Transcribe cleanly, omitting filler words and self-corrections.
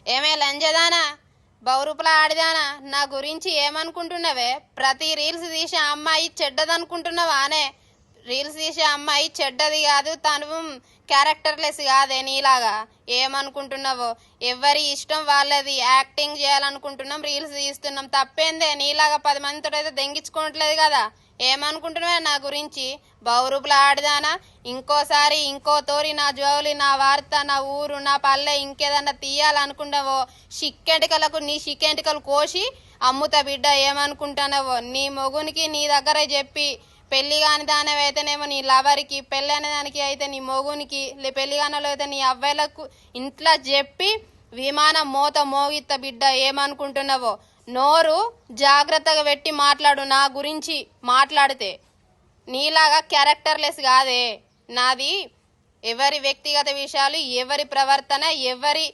ఏమే లంజదానా, బౌరూపుల ఆడిదానా, నా గురించి ఏమనుకుంటున్నావే? ప్రతి రీల్స్ తీసే అమ్మాయి చెడ్డదనుకుంటున్నావా అనే? రీల్స్ తీసే అమ్మాయి చెడ్డది కాదు, తను క్యారెక్టర్లెస్ కాదే నీలాగా. ఏమనుకుంటున్నావో? ఎవరి ఇష్టం వాళ్ళది. యాక్టింగ్ చేయాలనుకుంటున్నాం, రీల్స్ తీస్తున్నాం, తప్పేందే? నీలాగా 10 మందితో అయితే దెంగించుకోవట్లేదు కదా. ఏమనుకుంటున్నావే నా గురించి? బౌరూపుల ఆడిదానా, ఇంకోసారి ఇంకో తోరి నా జోలి, నా వార్త, నా ఊరు, నా పల్లె ఇంకేదన్నా తీయాలనుకుంటావో షిక్కెంటికలకు నీ షిక్కెంటికలు కోసి అమ్ముతా బిడ్డ. ఏమనుకుంటున్నావో? నీ మొగునికి నీ దగ్గరే చెప్పి, పెళ్లి కాని దానివైతేనేమో నీ లవర్కి, పెళ్ళి అనే దానికి అయితే నీ మొగునికి, పెళ్లి కానలో అయితే నీ అవ్వాయిలకు ఇంట్లో చెప్పి విమానం మోత మోగిత్త బిడ్డ. ఏమనుకుంటున్నావో? నోరు జాగ్రత్తగా పెట్టి మాట్లాడు. నా గురించి మాట్లాడితే నీలాగా క్యారెక్టర్లెస్ కాదే నాది. ఎవరి వ్యక్తిగత విషయాలు, ఎవరి ప్రవర్తన, ఎవరి